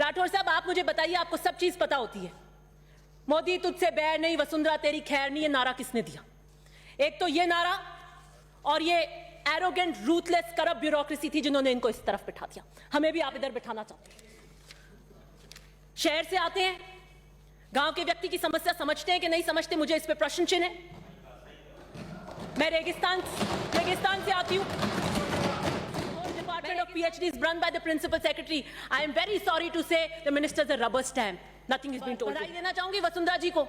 राठौर साहब, आप मुझे बताइए, आपको सब चीज पता होती है। मोदी तुझसे बैर नहीं, वसुंधरा तेरी खैर नहीं, ये नारा किसने दिया? एक तो ये नारा और ये एरोगेंट रूथलेस करप्ट ब्यूरोक्रेसी थी जिन्होंने इनको इस तरफ बिठा दिया। हमें भी आप इधर बिठाना चाहते हैं। शहर से आते हैं, गांव के व्यक्ति की समस्या समझते हैं कि नहीं समझते, मुझे इस पे प्रश्न चिन्ह है। मैं रेगिस्तान से आती हूं। Department of PhD is run by the principal secretary. I am very sorry to say the minister is a rubber stamp. Nothing is being told. बधाई देना चाहूंगी वसुंधरा जी को,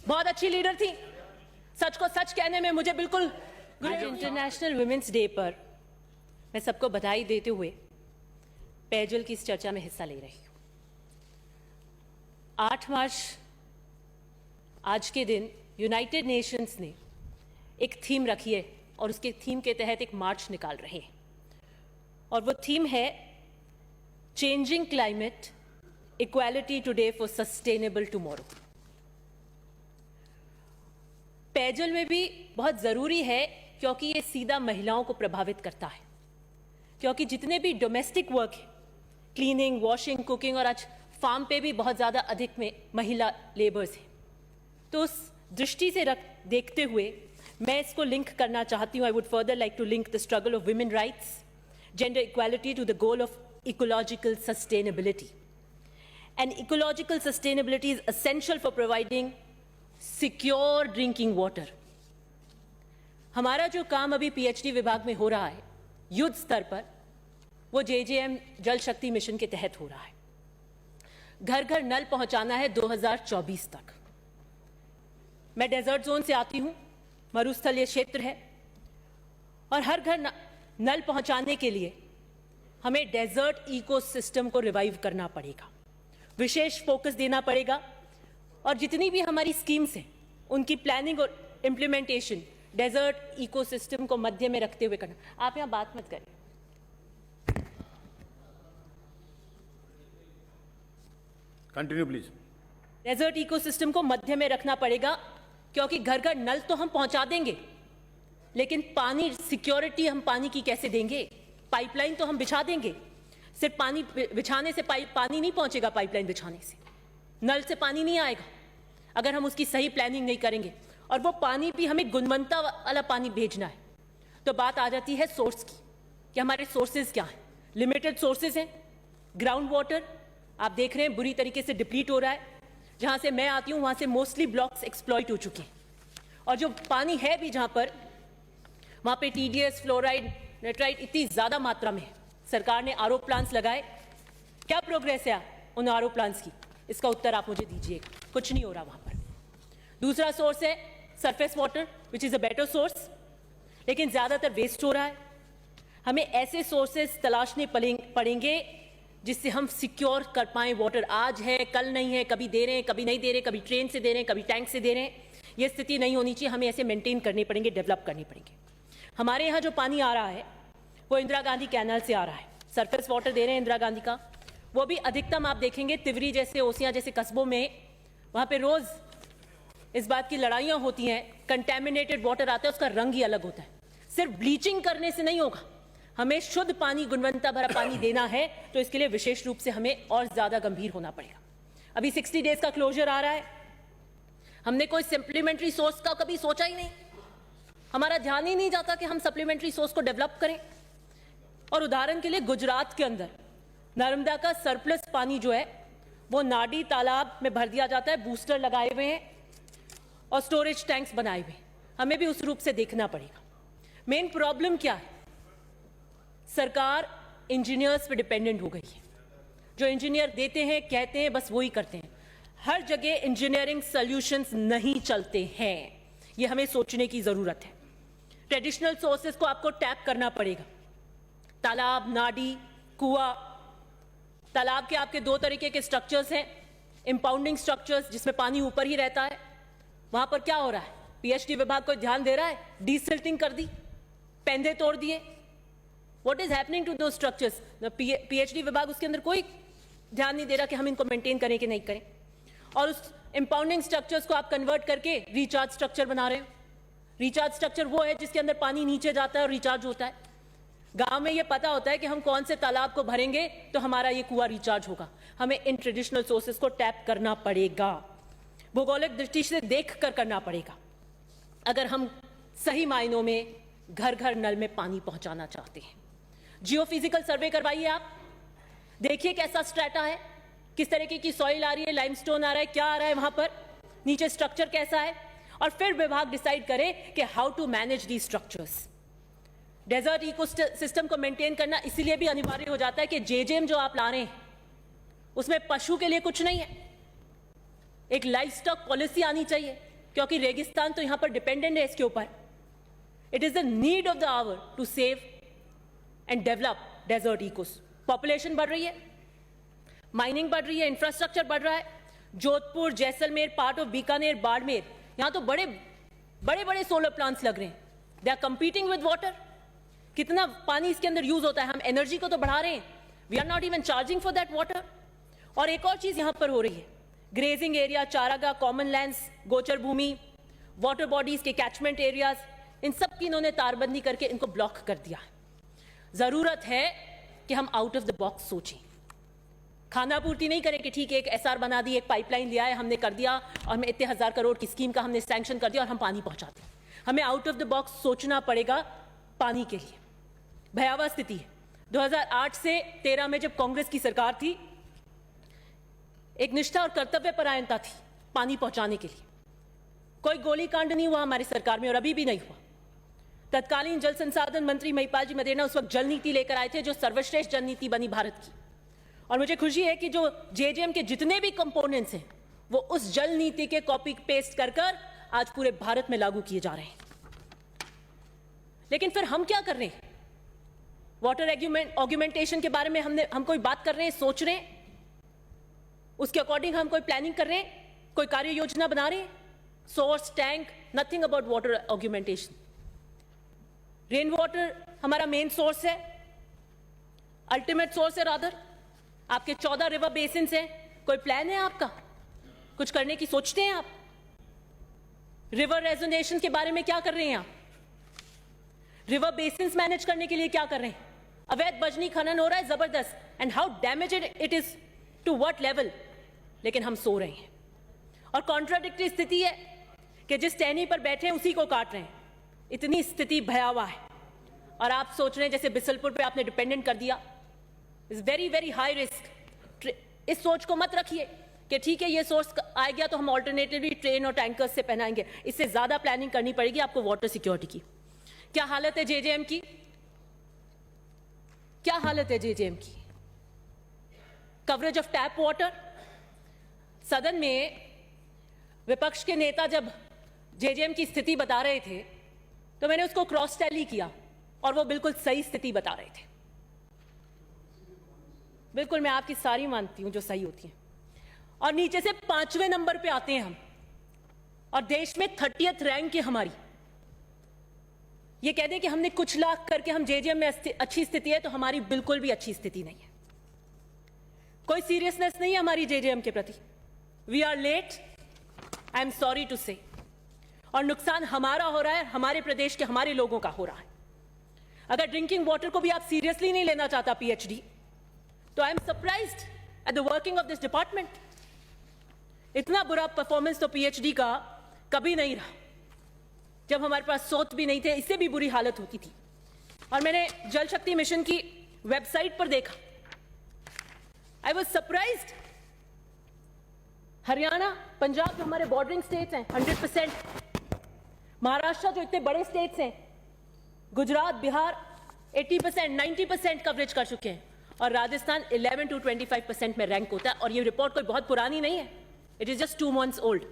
बहुत अच्छी लीडर थी। सच को सच कहने में मुझे बिल्कुल। आज इंटरनेशनल वुमेन्स डे पर मैं सबको बधाई देते हुए पेयजल की इस चर्चा में हिस्सा ले रही हूं। 8 मार्च आज के दिन यूनाइटेड नेशंस ने एक थीम रखी है और उसके थीम के तहत एक मार्च निकाल रहे हैं और वो थीम है changing climate, equality today for sustainable tomorrow. पेयजल में भी बहुत जरूरी है क्योंकि ये सीधा महिलाओं को प्रभावित करता है, क्योंकि जितने भी डोमेस्टिक वर्क है, क्लीनिंग, वॉशिंग, कुकिंग और आज फार्म पे भी बहुत ज्यादा अधिक में महिला लेबर्स हैं। तो उस दृष्टि से देखते हुए मैं इसको लिंक करना चाहती हूं। I would further like to link the struggle of women rights, gender equality to the goal of ecological sustainability. And ecological sustainability is essential for providing secure drinking water. हमारा जो काम अभी पीएचडी विभाग में हो रहा है युद्ध स्तर पर, वो जेजेएम जल शक्ति मिशन के तहत हो रहा है। घर घर नल पहुंचाना है 2024 तक। मैं डेजर्ट जोन से आती हूं, मरुस्थलीय क्षेत्र है, और हर घर नल पहुंचाने के लिए हमें डेजर्ट इकोसिस्टम को रिवाइव करना पड़ेगा, विशेष फोकस देना पड़ेगा। और जितनी भी हमारी स्कीम्स हैं उनकी प्लानिंग और इंप्लीमेंटेशन डेजर्ट इकोसिस्टम को मध्य में रखते हुए करना। आप यहां बात मत करें। Continue please. डेजर्ट इकोसिस्टम को मध्य में रखना पड़ेगा क्योंकि घर घर नल तो हम पहुंचा देंगे, लेकिन पानी सिक्योरिटी हम पानी की कैसे देंगे? पाइपलाइन तो हम बिछा देंगे, सिर्फ पानी बिछाने से पानी नहीं पहुंचेगा। पाइपलाइन बिछाने से नल से पानी नहीं आएगा अगर हम उसकी सही प्लानिंग नहीं करेंगे। और वो पानी भी हमें गुणवत्ता वाला पानी भेजना है। तो बात आ जाती है सोर्स की कि हमारे सोर्सेज क्या हैं। लिमिटेड सोर्सेज हैं। ग्राउंड वाटर आप देख रहे हैं बुरी तरीके से डिप्लीट हो रहा है। जहां से मैं आती हूं वहां से मोस्टली ब्लॉक्स एक्सप्लॉइट हो चुके हैं, और जो पानी है भी जहां पर, वहां पे टीडीएस, फ्लोराइड, नाइट्राइट इतनी ज्यादा मात्रा में है। सरकार ने आरओ प्लांट्स लगाए, क्या प्रोग्रेस है उन आरओ प्लांट्स की? इसका उत्तर आप मुझे दीजिएगा। कुछ नहीं हो रहा वहां पर। दूसरा सोर्स है surface water, which is a better source, लेकिन ज्यादातर वेस्ट हो रहा है। हमें ऐसे सोर्सेस तलाशने पड़ेंगे जिससे हम सिक्योर कर पाए वाटर। आज है कल नहीं है, कभी दे रहे हैं कभी नहीं दे रहे, कभी ट्रेन से दे रहे हैं कभी टैंक से दे रहे हैं। यह स्थिति नहीं होनी चाहिए। हमें ऐसे मेंटेन करने पड़ेंगे, डेवलप करने पड़ेंगे। हमारे यहाँ जो पानी आ रहा है वो इंदिरा गांधी कैनाल से आ रहा है। सरफेस वाटर दे रहे हैं इंदिरा गांधी का, वो भी अधिकतम आप देखेंगे तिवरी जैसे, ओसियां जैसे कस्बों में, वहां पे रोज इस बात की लड़ाइयां होती हैं। कंटेमिनेटेड वाटर आता है, उसका रंग ही अलग होता है। सिर्फ ब्लीचिंग करने से नहीं होगा, हमें शुद्ध पानी, गुणवत्ता भरा पानी देना है तो इसके लिए विशेष रूप से हमें और ज्यादा गंभीर होना पड़ेगा। अभी 60 डेज का क्लोजर आ रहा है। हमने कोई सप्लीमेंट्री सोर्स का कभी सोचा ही नहीं। हमारा ध्यान ही नहीं जाता कि हम सप्लीमेंट्री सोर्स को डेवलप करें। और उदाहरण के लिए गुजरात के अंदर नर्मदा का सरप्लस पानी जो है वो नाडी तालाब में भर दिया जाता है। बूस्टर लगाए हुए हैं और स्टोरेज टैंक्स बनाए हुए हैं। हमें भी उस रूप से देखना पड़ेगा। मेन प्रॉब्लम क्या है? सरकार इंजीनियर्स पे डिपेंडेंट हो गई है। जो इंजीनियर देते हैं, कहते हैं, बस वही करते हैं। हर जगह इंजीनियरिंग सॉल्यूशंस नहीं चलते हैं। ये हमें सोचने की जरूरत है। ट्रेडिशनल सोर्सेज को आपको टैप करना पड़ेगा। तालाब, नाडी, कुआं। तालाब के आपके 2 तरीके के स्ट्रक्चर्स हैं। इंपाउंडिंग स्ट्रक्चर्स जिसमें पानी ऊपर ही रहता है। वहां पर क्या हो रहा है? पीएचडी विभाग को ध्यान दे रहा है? डीसिल्टिंग कर दी, पेंधे तोड़ दिए। व्हाट इज हैपनिंग टू दो स्ट्रक्चर्स? पीएचडी विभाग उसके अंदर कोई ध्यान नहीं दे रहा कि हम इनको मेंटेन करें कि नहीं करें। और उस इंपाउंडिंग स्ट्रक्चर्स को आप कन्वर्ट करके रिचार्ज स्ट्रक्चर बना रहे हो। रिचार्ज स्ट्रक्चर वो है जिसके अंदर पानी नीचे जाता है और रिचार्ज होता है। गांव में ये पता होता है कि हम कौन से तालाब को भरेंगे तो हमारा ये कुआं रिचार्ज होगा। हमें इन ट्रेडिशनल सोर्सेस को टैप करना पड़ेगा, भौगोलिक दृष्टि से देखकर करना पड़ेगा, अगर हम सही मायनों में घर घर नल में पानी पहुंचाना चाहते हैं। जियोफिजिकल सर्वे करवाइए, आप देखिए कैसा स्ट्रेटा है, किस तरीके की सॉइल आ रही है, लाइमस्टोन आ रहा है, क्या आ रहा है वहां पर, नीचे स्ट्रक्चर कैसा है, और फिर विभाग डिसाइड करे कि how to manage the structures. Desert ecosystem को मेंटेन करना इसीलिए भी अनिवार्य हो जाता है कि जेजेएम जो आप ला रहे हैं उसमें पशु के लिए कुछ नहीं है, एक लाइफ स्टॉक पॉलिसी आनी चाहिए, क्योंकि रेगिस्तान तो यहां पर डिपेंडेंट है इसके ऊपर। It is the need of the hour to save and develop desert ecos. Population बढ़ रही है, माइनिंग बढ़ रही है, इंफ्रास्ट्रक्चर बढ़ रहा है। जोधपुर, जैसलमेर, पार्ट ऑफ बीकानेर, बाड़मेर, यहां तो बड़े बड़े सोलर प्लांट्स लग रहे हैं। They are competing with water. कितना पानी इसके अंदर यूज होता है, हम एनर्जी को तो बढ़ा रहे हैं, we are not even charging for that water. और एक और चीज यहां पर हो रही है, ग्रेजिंग एरिया, चारागाह, कॉमन लैंड्स, गोचर भूमि, वाटर बॉडीज के कैचमेंट एरियाज, इन सब की इन्होंने तारबंदी करके इनको ब्लॉक कर दिया है। जरूरत है कि हम आउट ऑफ द बॉक्स सोचें, खाना पूर्ति नहीं करें कि ठीक है एक एसआर बना दी, एक पाइपलाइन लिया है हमने कर दिया, और हमें इतने 1000 करोड़ की स्कीम का हमने सैंक्शन कर दिया और हम पानी पहुंचाते हैं। हमें आउट ऑफ द बॉक्स सोचना पड़ेगा पानी के लिए। भयावह स्थिति है। 2008 से 13 में जब कांग्रेस की सरकार थी, एक निष्ठा और कर्तव्य परायणता थी पानी पहुंचाने के लिए। कोई गोलीकांड नहीं हुआ हमारी सरकार में और अभी भी नहीं हुआ। तत्कालीन जल संसाधन मंत्री महिपाल जी मदेना उस वक्त जल नीति लेकर आए थे, जो सर्वश्रेष्ठ जल नीति बनी भारत की। और मुझे खुशी है कि जो जेजेएम के जितने भी कंपोनेंट्स हैं वो उस जल नीति के कॉपी पेस्ट कर कर आज पूरे भारत में लागू किए जा रहे हैं। लेकिन फिर हम क्या कर रहे हैं? वाटर ऑग्यूमेंटेशन के बारे में हम कोई बात कर रहे हैं, सोच रहे हैं, उसके अकॉर्डिंग हम कोई प्लानिंग कर रहे हैं, कोई कार्य योजना बना रहे हैं? Source, tank, nothing about water augmentation. Rain water हमारा मेन सोर्स है, अल्टीमेट सोर्स है रादर। आपके 14 रिवर बेसिन्स हैं, कोई प्लान है आपका? कुछ करने की सोचते हैं आप? रिवर रेजोनेशन के बारे में क्या कर रहे हैं आप? रिवर बेसिन्स मैनेज करने के लिए क्या कर रहे हैं? अवैध बजनी खनन हो रहा है जबरदस्त, and how damaged it is to what level. लेकिन हम सो रहे हैं और कॉन्ट्राडिक्टरी स्थिति है कि जिस टहनी पर बैठे हैं उसी को काट रहे हैं। इतनी स्थिति भयावह है और आप सोच रहे हैं जैसे बिसलपुर पे आपने डिपेंडेंट कर दिया। Is very very high risk. इस सोच को मत रखिए कि ठीक है ये सोर्स आ गया तो हम ऑल्टरनेटिवली ट्रेन और टैंकर्स से पहनाएंगे। इससे ज्यादा प्लानिंग करनी पड़ेगी आपको वाटर सिक्योरिटी की। क्या हालत है जेजेएम की? क्या हालत है जेजेएम की? Coverage of tap water. सदन में विपक्ष के नेता जब जेजेएम की स्थिति बता रहे थे तो मैंने उसको क्रॉस टैली किया और वो बिल्कुल सही स्थिति बता रहे थे। बिल्कुल मैं आपकी सारी मानती हूं जो सही होती है। और नीचे से 5वें नंबर पे आते हैं हम, और देश में 30th रैंक है हमारी। ये कह दें कि हमने कुछ लाख करके हम जेजेएम में अच्छी स्थिति है, तो हमारी बिल्कुल भी अच्छी स्थिति नहीं है। कोई सीरियसनेस नहीं है हमारी जेजेएम के प्रति। We are late, I am sorry to say. और नुकसान हमारा हो रहा है, हमारे प्रदेश के हमारे लोगों का हो रहा है। अगर ड्रिंकिंग वाटर को भी आप सीरियसली नहीं लेना चाहता पीएचडी, तो I am surprised at the working of this department. इतना बुरा परफॉर्मेंस तो पीएचडी का कभी नहीं रहा। जब हमारे पास स्रोत भी नहीं थे, इससे भी बुरी हालत होती थी। और मैंने जल शक्ति मिशन की वेबसाइट पर देखा, I was surprised. Haryana, Punjab जो हमारे बॉर्डरिंग स्टेट्स हैं 100%, महाराष्ट्र जो इतने बड़े स्टेट्स हैं, गुजरात, बिहार 80%, 90% कवरेज कर चुके हैं, और राजस्थान 11 to 25% में रैंक होता है। और ये रिपोर्ट कोई बहुत पुरानी नहीं है, it is just 2 months old.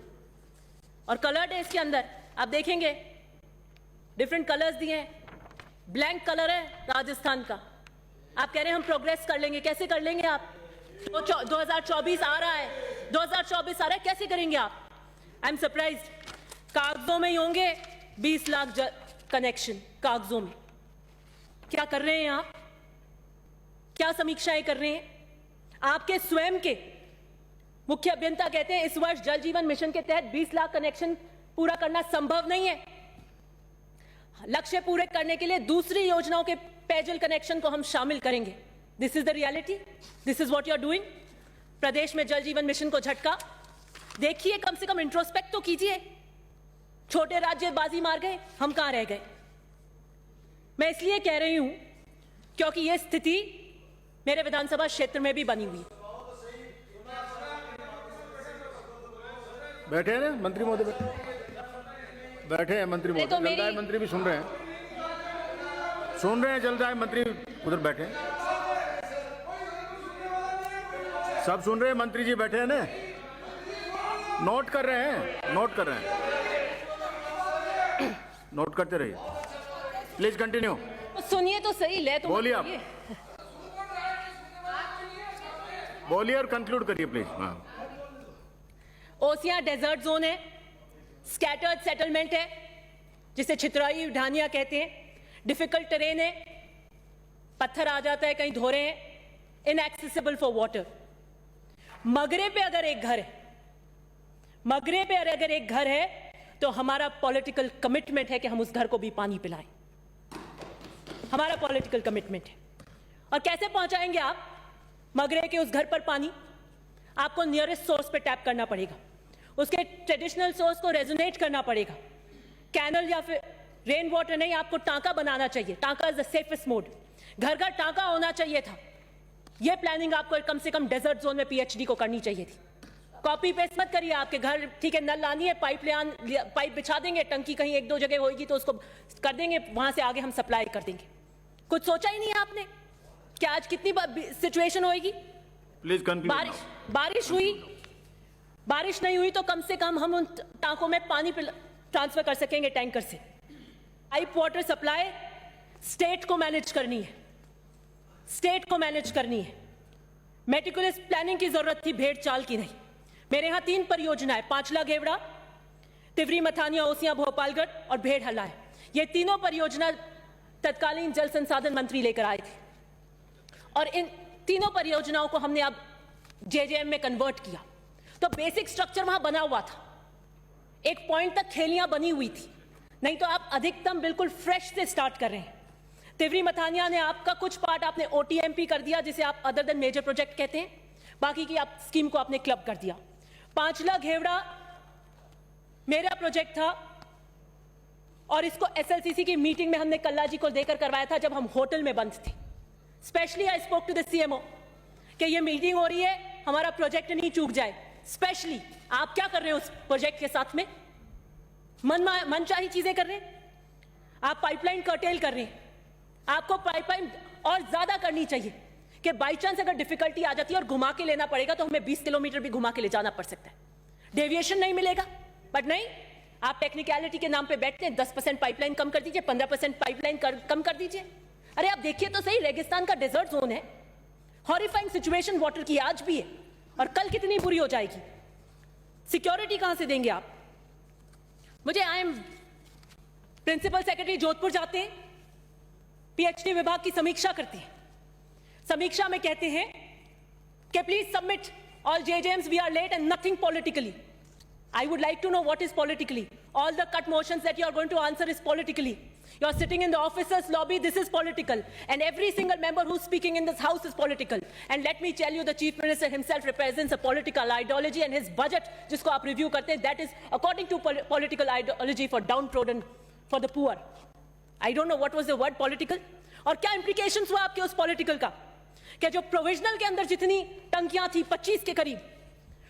और कलर्ड है इसके अंदर, आप देखेंगे डिफरेंट कलर्स दिए हैं। ब्लैंक कलर है राजस्थान का। आप कह रहे हैं हम प्रोग्रेस कर लेंगे, कैसे कर लेंगे आप? तो 2024 आ रहा है, 2024 आ रहा है, कैसे करेंगे आप? I am surprised. कागजों में ही होंगे 20 लाख कनेक्शन, कागजों में। क्या कर रहे हैं आप? क्या समीक्षाएं कर रहे हैं? आपके स्वयं के मुख्य अभियंता कहते हैं इस वर्ष जल जीवन मिशन के तहत 20 लाख कनेक्शन पूरा करना संभव नहीं है। लक्ष्य पूरे करने के लिए दूसरी योजनाओं के पेयजल कनेक्शन को हम शामिल करेंगे। This is the reality, this is what you are doing. प्रदेश में जल जीवन मिशन को झटका। देखिए, कम से कम इंट्रोस्पेक्ट तो कीजिए। छोटे राज्य बाजी मार गए, हम कहां रह गए। मैं इसलिए कह रही हूं क्योंकि यह स्थिति मेरे विधानसभा क्षेत्र में भी बनी हुई है। बैठे हैं ना मंत्री महोदय, बैठे हैं मंत्री महोदय, तो जल दाय मंत्री भी सुन रहे हैं, जल दाय मंत्री उधर बैठे हैं, सब सुन रहे हैं। मंत्री जी बैठे हैं ना, नोट कर रहे हैं, नोट करते रहिए। Please continue. सुनिए तो सही, ले तो बोलिए आप, बोलिए और कंक्लूड करिए प्लीज। हाँ, ओसियां डेजर्ट जोन है, स्कैटर्ड सेटलमेंट है जिसे छितराई ढानिया कहते हैं, डिफिकल्ट टेरेन है, पत्थर आ जाता है, कहीं धोरे हैं, इनएक्सेसिबल फॉर वाटर। मगरे पे अगर एक घर है तो हमारा पॉलिटिकल कमिटमेंट है कि हम उस घर को भी पानी पिलाएं। हमारा पॉलिटिकल कमिटमेंट है। और कैसे पहुंचाएंगे आप मगरे के उस घर पर पानी? आपको नियरेस्ट सोर्स पे टैप करना पड़ेगा, उसके ट्रेडिशनल सोर्स को रेजोनेट करना पड़ेगा। कैनल या फिर रेन वाटर नहीं, आपको टांका बनाना चाहिए। टांका इज द सेफेस्ट मोड। घर घर टांका होना चाहिए था। यह प्लानिंग आपको कम से कम डेजर्ट जोन में पीएचडी को करनी चाहिए थी। कॉपी पेस्ट मत करिए। आपके घर ठीक है, नल लानी है, पाइप बिछा देंगे, टंकी कहीं एक दो जगह होगी तो उसको कर देंगे, वहां से आगे हम सप्लाई कर देंगे। कुछ सोचा ही नहीं है आपने कि आज कितनी सिचुएशन होगी। Please conclude. बारिश हुई, बारिश नहीं हुई तो कम से कम हम उन टांकों में पानी ट्रांसफर कर सकेंगे टैंकर से। पाइप वाटर सप्लाई स्टेट को मैनेज करनी है, स्टेट को मैनेज करनी है। मेटिकुलस प्लानिंग की जरूरत थी, भेड़ चाल की नहीं। मेरे यहां 3 परियोजनाएं, पांचला घेवड़ा, तिवरी मथानिया ओसियां भोपालगढ़ और भेड़ हल्ला है। ये तीनों परियोजना तत्कालीन जल संसाधन मंत्री लेकर आए थे और इन तीनों परियोजनाओं को हमने अब जेजेएम में कन्वर्ट किया। तो बेसिक स्ट्रक्चर वहां बना हुआ था, एक पॉइंट तक खेलियां बनी हुई थी, नहीं तो आप अधिकतम बिल्कुल फ्रेश से स्टार्ट कर रहे हैं। तिवरी मथानिया ने आपका कुछ पार्ट आपने ओटीएमपी कर दिया, जिसे आप अदर देन मेजर प्रोजेक्ट कहते हैं, बाकी की आप स्कीम को आपने क्लब कर दिया। पांचला घेवड़ा मेरा प्रोजेक्ट था और इसको एसएलसीसी की मीटिंग में हमने कल्ला जी को देकर करवाया था जब हम होटल में बंद थे। Specially I spoke to the CMO कि ये मीटिंग हो रही है, हमारा प्रोजेक्ट नहीं चूक जाए। स्पेशली आप क्या कर रहे हो उस प्रोजेक्ट के साथ में? मनचाही चीजें कर रहे हैं आप, पाइपलाइन कर्टेल कर रहे हैं। आपको पाइपलाइन और ज्यादा करनी चाहिए कि बाई चांस अगर डिफिकल्टी आ जाती है और घुमा के लेना पड़ेगा तो हमें 20 किलोमीटर भी घुमा के ले जाना पड़ सकता है, डेविएशन नहीं मिलेगा। बट नहीं, आप टेक्निकलिटी के नाम पे बैठते हैं। 10% पाइपलाइन कम कर दीजिए, 15% पाइपलाइन कम कर दीजिए। अरे आप देखिए तो सही, रेगिस्तान का डेजर्ट जोन है, हॉरिफाइंग सिचुएशन वाटर की आज भी है और कल कितनी बुरी हो जाएगी। सिक्योरिटी कहां से देंगे आप? मुझे प्रिंसिपल सेक्रेटरी जोधपुर जाते हैं, पीएचडी विभाग की समीक्षा करते हैं। समीक्षा में कहते हैं कि please submit all JJMs, we are late and nothing politically. I would like to know what is politically. All the cut motions that you are going to answer is politically. You are sitting in the officers' lobby, this is political. And every single member who's speaking in this house is political. And let me tell you, the Chief Minister himself represents a political ideology, and his budget, जिसको आप review करते हैं, that is according to political ideology for downtrodden, for the poor. I don't know what was the word political. और क्या implications हुआ आपके उस political का? कि जो provisional के अंदर जितनी टंकियां थी 25 के करीब,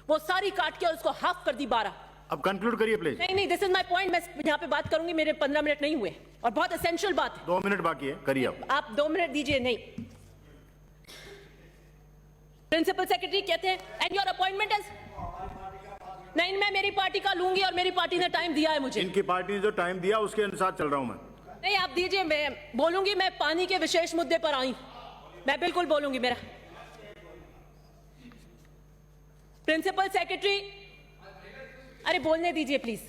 वो सारी काट के उसको हाफ कर दी 12। अब कंक्लूड करिए प्लीज। नहीं, दिस इज माय पॉइंट। मैं यहाँ पे बात करूंगी, मेरे 15 मिनट नहीं हुए और बहुत एसेंशियल बात है। 2 मिनट बाकी है, करिए आप 2 मिनट दीजिए। नहीं, प्रिंसिपल सेक्रेटरी कहते हैं एंड योर अपॉइंटमेंट इज नहीं, मैं मेरी पार्टी का लूंगी और मेरी पार्टी ने टाइम दिया है मुझे। इनकी पार्टी ने जो टाइम दिया उसके अनुसार चल रहा हूं मैं। नहीं, आप दीजिए, मैं बोलूंगी। मैं पानी के विशेष मुद्दे पर आई, मैं बिल्कुल बोलूंगी। मेरा प्रिंसिपल सेक्रेटरी, अरे बोलने दीजिए please,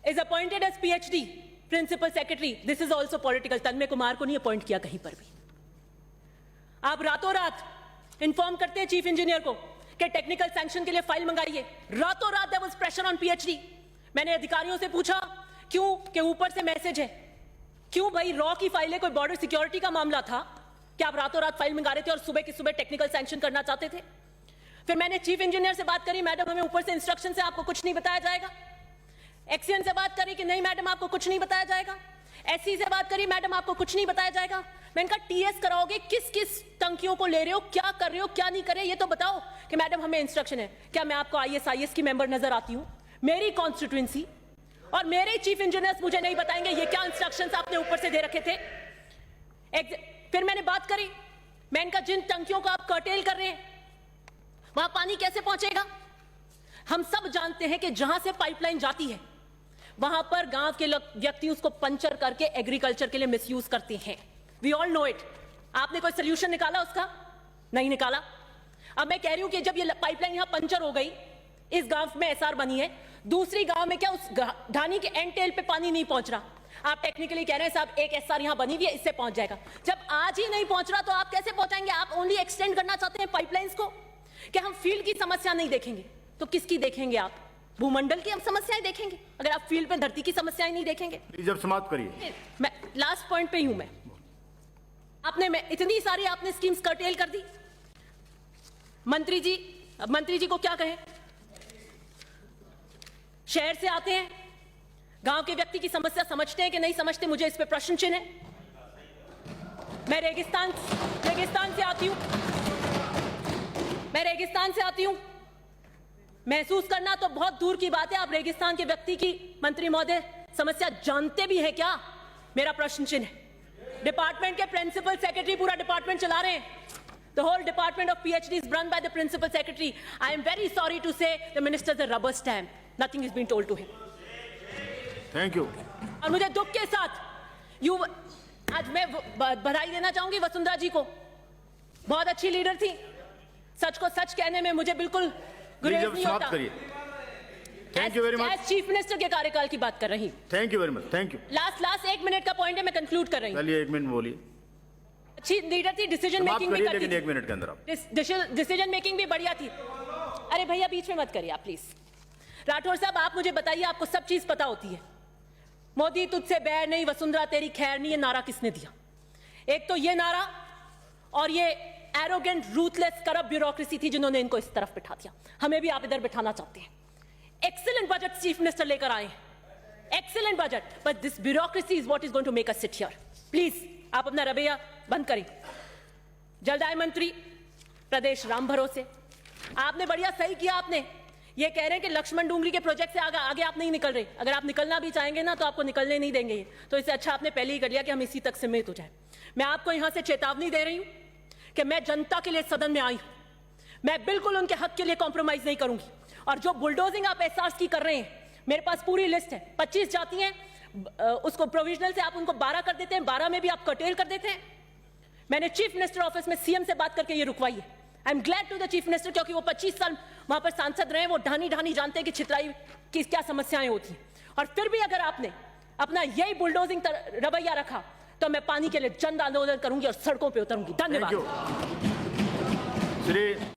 is appointed as PhD principal secretary. This is also political. Tanmay Kumar को नहीं अपॉइंट किया कहीं पर भी। आप रातों रात इन्फॉर्म करते हैं चीफ इंजीनियर को कि टेक्निकल सैंक्शन के लिए फाइल मंगाइए। रातों रात there was pressure on PhD. मैंने अधिकारियों से पूछा क्यों, कि ऊपर से मैसेज है क्यों भाई? रॉ की फाइलें कोई बॉर्डर सिक्योरिटी का मामला था क्या? आप रातों रात फाइल मंगा रहे थे और सुबह की सुबह टेक्निकल सैंक्शन करना चाहते थे? फिर मैंने चीफ इंजीनियर से बात करी, मैडम हमें ऊपर से इंस्ट्रक्शन से आपको कुछ नहीं बताया जाएगा। एक्सीएन से बात करी कि नहीं मैडम आपको कुछ नहीं बताया जाएगा। एससी से बात करी, मैडम आपको कुछ नहीं बताया जाएगा। मैंने कहा टीएस कराओगे, किस किस टंकियों को ले रहे हो, क्या कर रहे हो, क्या नहीं कर रहे, ये तो बताओ कि मैडम हमें इंस्ट्रक्शन है। क्या मैं आपको आईएसआईएस की मेंबर नजर आती हूं? मेरी कॉन्स्टिट्यूएंसी और मेरे चीफ इंजीनियर्स मुझे नहीं बताएंगे ये क्या इंस्ट्रक्शंस आपने ऊपर से दे रखे थे? फिर मैंने बात करी, मैंने कहा जिन टंकियों को आप कर्टेल कर रहे हैं वहां पानी कैसे पहुंचेगा? हम सब जानते हैं कि जहां से पाइपलाइन जाती है वहां पर गांव के व्यक्ति उसको पंचर करके एग्रीकल्चर के लिए मिसयूज करते हैं। We all know it. आपने कोई सोल्यूशन निकाला उसका? नहीं निकाला। अब मैं कह रही हूं कि जब ये पाइपलाइन यहां पंचर हो गई, इस गांव में एसआर बनी है, दूसरी गांव में क्या उस ढानी के एंड टेल पे पानी नहीं पहुंच रहा? आप टेक्निकली कह रहे हैं साहब एक एसआर यहां बनी हुई है, इससे पहुंच जाएगा। जब आज ही नहीं पहुंच रहा तो आप कैसे पहुंचाएंगे? आप ओनली एक्सटेंड करना चाहते हैं पाइपलाइंस को कि हम फील्ड की समस्या नहीं देखेंगे। तो किसकी देखेंगे आप? भूमंडल की हम समस्याएं देखेंगे अगर आप फील्ड पे धरती की समस्याएं नहीं देखेंगे। जब समाप्त करिए। मैं लास्ट पॉइंट पे ही हूं। मैं इतनी सारी आपने स्कीम्स कर्टेल कर दी। मंत्री जी को क्या कहें? शहर से आते हैं, गांव के व्यक्ति की समस्या समझते हैं कि नहीं समझते, मुझे इस पे प्रश्न चिन्ह है। मैं रेगिस्तान से आती हूं। महसूस करना तो बहुत दूर की बात है, आप रेगिस्तान के व्यक्ति की मंत्री महोदय समस्या जानते भी हैं क्या? मेरा प्रश्न चिन्ह है। डिपार्टमेंट के प्रिंसिपल सेक्रेटरी पूरा डिपार्टमेंट चला रहे हैं। The whole department of PhD is run by the principal secretary. I am very sorry to say the minister is a rubber stamp. Nothing is being told to him. Thank you. और मुझे दुख के साथ आज मैं बधाई देना चाहूंगी वसुंधरा जी को। बहुत अच्छी लीडर थी। सच को सच कहने में मुझे बिल्कुल गुरेज नहीं होता। Thank you very much. Chief minister के कार्यकाल की बात कर रही हूं। Thank you very much. Thank you. Last 1 minute का पॉइंट है, मैं कंक्लूड कर रही हूं। चलिए 1 मिनट बोलिए। अच्छी लीडर थी, डिसीजन मेकिंग भी करती थी। 1 मिनट के अंदर आप डिसीजन मेकिंग भी बढ़िया थी। अरे भैया बीच में मत करिए आप प्लीज। राठौर साहब आप मुझे बताइए, आपको सब चीज पता होती है। मोदी तुझसे बैर नहीं, वसुंधरा तेरी खैर नहीं, ये नारा किसने दिया? एक तो ये नारा और ये एरोगेंट रूथलेस करप्ट ब्यूरोक्रेसी थी जिन्होंने इनको इस तरफ बिठा दिया। हमें भी आप इधर बिठाना चाहते हैं। एक्सीलेंट बजट चीफ मिनिस्टर लेकर आए, excellent budget, but this bureaucracy is what is going to make us sit here. Please आप अपना रवैया बंद करें। जलदाय मंत्री प्रदेश राम भरोसे, आपने बढ़िया सही किया। आपने ये कह रहे हैं कि लक्ष्मण डूंगरी के प्रोजेक्ट से आगे आप नहीं निकल रहे। अगर आप निकलना भी चाहेंगे ना तो आपको निकलने नहीं देंगे, तो इससे अच्छा आपने पहले ही कर लिया कि हम इसी तक सीमित हो जाए। मैं आपको यहां से चेतावनी दे रही हूं कि मैं जनता के लिए सदन में आई हूं। मैं बिल्कुल उनके हक के लिए कॉम्प्रोमाइज नहीं करूंगी। और जो बुलडोजिंग आप एसआर्स की कर रहे हैं, मेरे पास पूरी लिस्ट है। 25 जाती हैं, उसको प्रोविजनल से आप उनको 12 कर देते हैं, 12 में भी आप कर्टेल कर देते हैं। मैंने चीफ मिनिस्टर ऑफिस में सीएम से बात करके ये रुकवाई है। I am glad to the chief minister, क्योंकि वो 25 साल वहां पर सांसद रहे, वो ढानी जानते हैं कि छितराई की क्या समस्याएं होती हैं। और फिर भी अगर आपने अपना यही बुलडोजिंग रवैया रखा तो मैं पानी के लिए जन आंदोलन करूंगी और सड़कों पर उतरूंगी। धन्यवाद।